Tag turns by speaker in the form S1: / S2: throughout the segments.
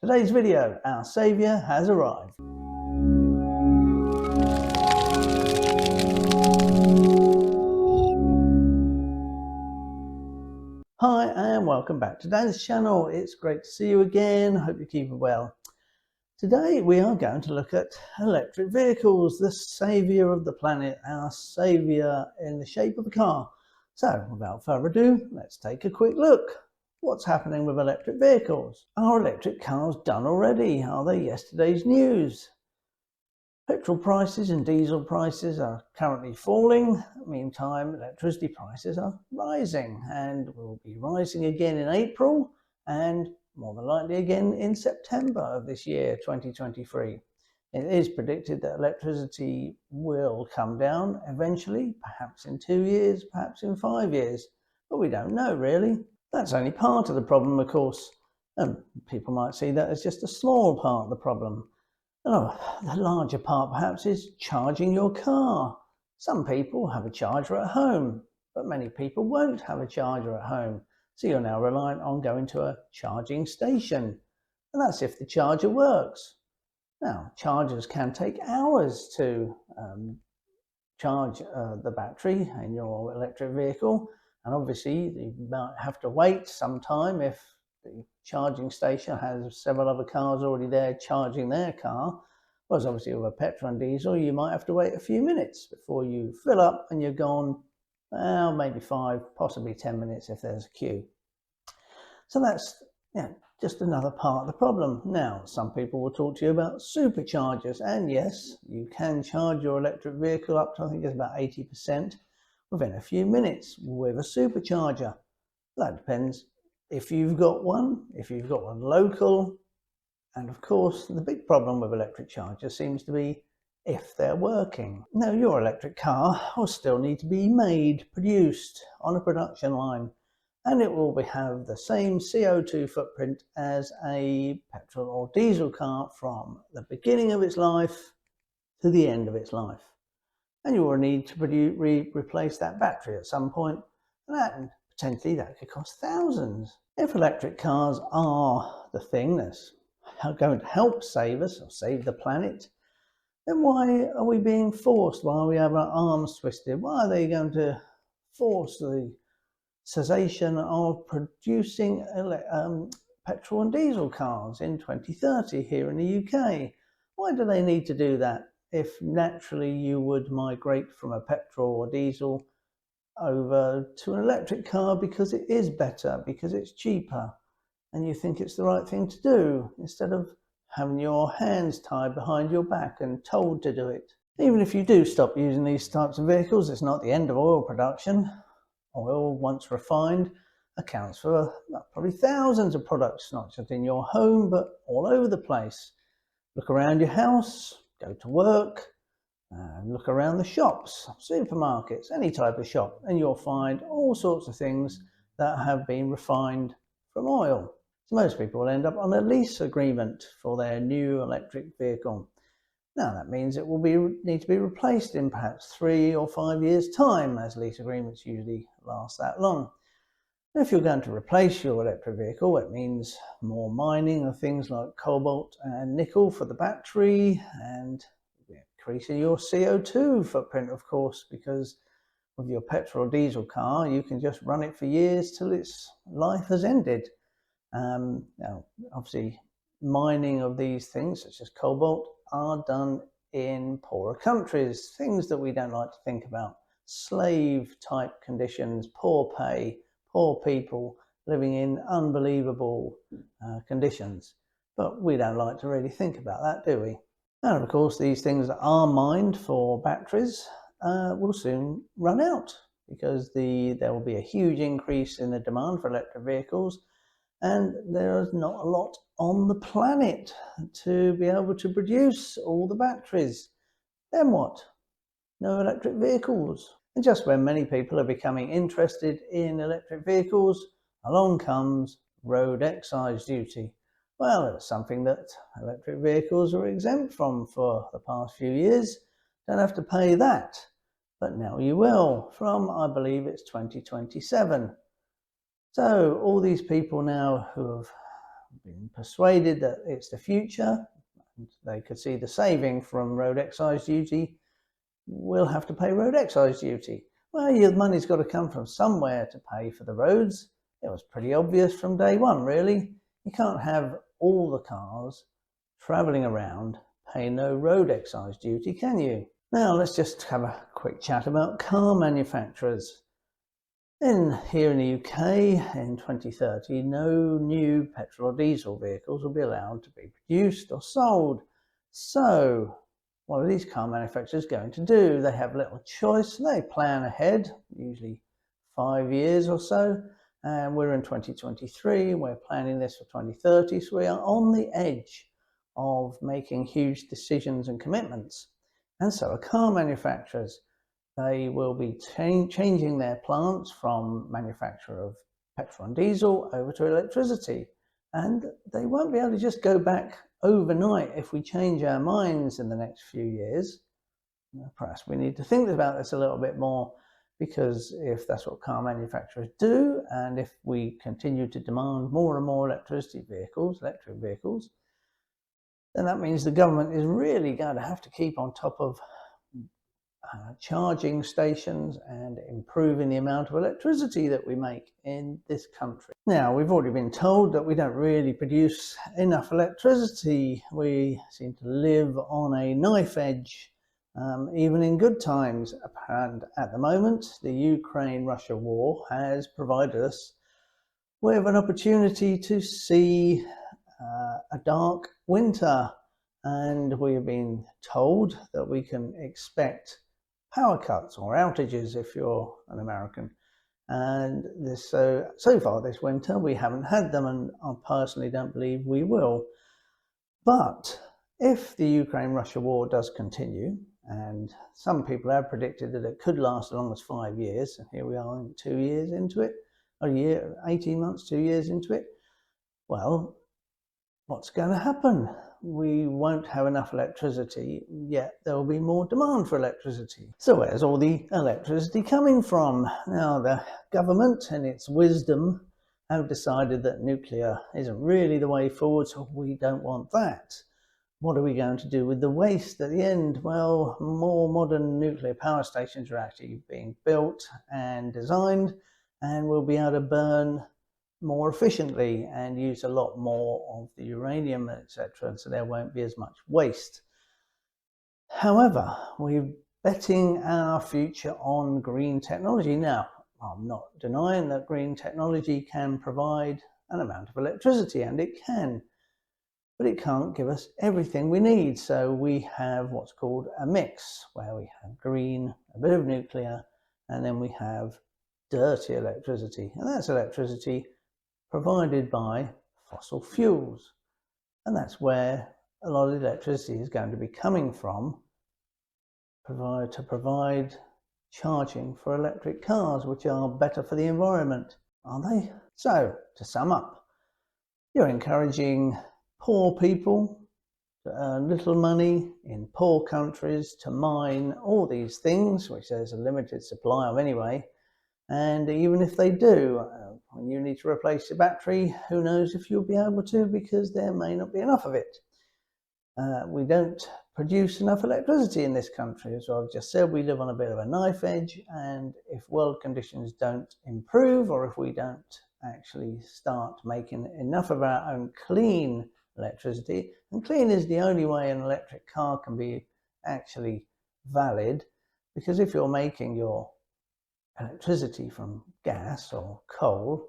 S1: Today's video, our Saviour has arrived. Hi and welcome back to Dan's channel. It's great to see you again. Hope you're keeping well. Today we are going to look at electric vehicles, the saviour of the planet, our saviour in the shape of a car. So without further ado, let's take a quick look. What's happening with electric vehicles? Are electric cars done already? Are they yesterday's news? Petrol prices and diesel prices are currently falling. Meantime, electricity prices are rising and will be rising again in April and more than likely again in September of this year, 2023. It is predicted that electricity will come down eventually, perhaps in 2 years, perhaps in 5 years, but we don't know really. That's only part of the problem, of course, and people might see that as just a small part of the problem. Oh, the larger part perhaps is charging your car. Some people have a charger at home, but many people won't have a charger at home. So you're now reliant on going to a charging station. And that's if the charger works. Now, chargers can take hours to charge the battery in your electric vehicle. And obviously you might have to wait some time if the charging station has several other cars already there charging their car. Whereas obviously with a petrol and diesel, you might have to wait a few minutes before you fill up and you're gone, well, maybe 5, possibly 10 minutes if there's a queue. So that's just another part of the problem. Now, some people will talk to you about superchargers, and yes, you can charge your electric vehicle up to, I think it's about 80% within a few minutes with a supercharger. That depends if you've got one local, and of course the big problem with electric chargers seems to be if they're working. Now, your electric car will still need to be made, produced on a production line, and it will have the same CO2 footprint as a petrol or diesel car from the beginning of its life to the end of its life. And you will need to replace that battery at some point, and potentially that could cost thousands. If electric cars are the thing that's going to help save us or save the planet, then why are we being forced? Why are we having our arms twisted? Why are they going to force the cessation of producing petrol and diesel cars in 2030 here in the UK? Why do they need to do that if naturally you would migrate from a petrol or diesel over to an electric car because it is better, because it's cheaper, and you think it's the right thing to do, instead of having your hands tied behind your back and told to do it? Even if you do stop using these types of vehicles, it's not the end of oil production. Oil, once refined, accounts for probably thousands of products, not just in your home, but all over the place. Look around your house, go to work, look around the shops, supermarkets, any type of shop, and you'll find all sorts of things that have been refined from oil. So most people will end up on a lease agreement for their new electric vehicle. Now that means it will need to be replaced in perhaps 3 or 5 years' time, as lease agreements usually last that long. If you're going to replace your electric vehicle, it means more mining of things like cobalt and nickel for the battery, and increasing your CO2 footprint, of course, because with your petrol or diesel car, you can just run it for years till its life has ended. Now, obviously, mining of these things, such as cobalt, are done in poorer countries, things that we don't like to think about. Slave-type conditions, poor pay, poor people living in unbelievable conditions. But we don't like to really think about that, do we? And of course, these things that are mined for batteries will soon run out, because there will be a huge increase in the demand for electric vehicles, and there is not a lot on the planet to be able to produce all the batteries. Then what? No electric vehicles. And just when many people are becoming interested in electric vehicles, along comes road excise duty. Well, it's something that electric vehicles are exempt from for the past few years. Don't have to pay that, but now you will from, I believe it's 2027. So all these people now who have been persuaded that it's the future. They could see the saving from road excise duty. We'll have to pay road excise duty. Well, your money's got to come from somewhere to pay for the roads. It was pretty obvious from day one, really. You can't have all the cars travelling around paying no road excise duty, can you? Now let's just have a quick chat about car manufacturers. Here in the UK in 2030, no new petrol or diesel vehicles will be allowed to be produced or sold. So what are these car manufacturers going to do? They have little choice. They plan ahead, usually 5 years or so. And we're in 2023, we're planning this for 2030, so we are on the edge of making huge decisions and commitments. And so are car manufacturers. They will be changing their plants from manufacture of petrol and diesel over to electricity. And they won't be able to just go back overnight if we change our minds in the next few years. Perhaps we need to think about this a little bit more, because if that's what car manufacturers do, and if we continue to demand more and more electric vehicles, then that means the government is really going to have to keep on top of charging stations and improving the amount of electricity that we make in this country. Now, we've already been told that we don't really produce enough electricity. We seem to live on a knife edge, even in good times. And at the moment, the Ukraine-Russia war has provided us with an opportunity to see a dark winter, and we have been told that we can expect power cuts or outages if you're an American. And so far this winter we haven't had them, and I personally don't believe we will. But if the Ukraine-Russia war does continue, and some people have predicted that it could last as long as 5 years, and here we are 2 years into it, a year, 18 months, 2 years into it, well, what's going to happen? We won't have enough electricity, yet there will be more demand for electricity. So where's all the electricity coming from? Now, the government, in its wisdom, have decided that nuclear isn't really the way forward, so we don't want that. What are we going to do with the waste at the end? Well, more modern nuclear power stations are actually being built and designed, and we'll be able to burn more efficiently and use a lot more of the uranium, etc., so there won't be as much waste. However, we're betting our future on green technology. Now, I'm not denying that green technology can provide an amount of electricity, and it can, but it can't give us everything we need. So we have what's called a mix, where we have green, a bit of nuclear, and then we have dirty electricity, and that's electricity provided by fossil fuels. And that's where a lot of electricity is going to be coming from, to provide charging for electric cars, which are better for the environment, aren't they? So, to sum up, you're encouraging poor people to earn little money in poor countries to mine all these things, which there's a limited supply of anyway. And even if they do, when you need to replace your battery, who knows if you'll be able to, because there may not be enough of it. We don't produce enough electricity in this country. As I've just said, we live on a bit of a knife edge, and if world conditions don't improve, or if we don't actually start making enough of our own clean electricity, and clean is the only way an electric car can be actually valid, because if you're making your electricity from gas or coal,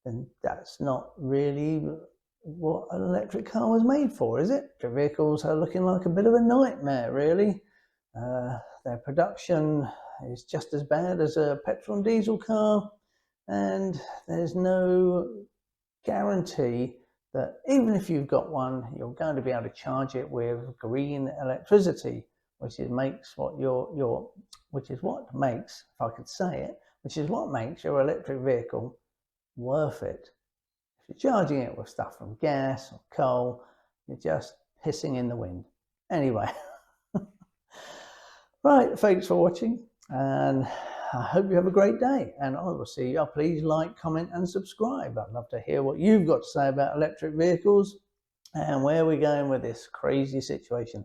S1: then that's not really what an electric car was made for, is it? The vehicles are looking like a bit of a nightmare, really. Their production is just as bad as a petrol and diesel car, and there's no guarantee that even if you've got one, you're going to be able to charge it with green electricity, which makes what your electric vehicle worth it. If you're charging it with stuff from gas or coal, you're just pissing in the wind. Anyway, right, thanks for watching, and I hope you have a great day, and I will see you. Please like, comment and subscribe. I'd love to hear what you've got to say about electric vehicles and where we're going with this crazy situation.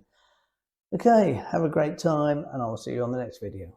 S1: Okay, have a great time, and I will see you on the next video.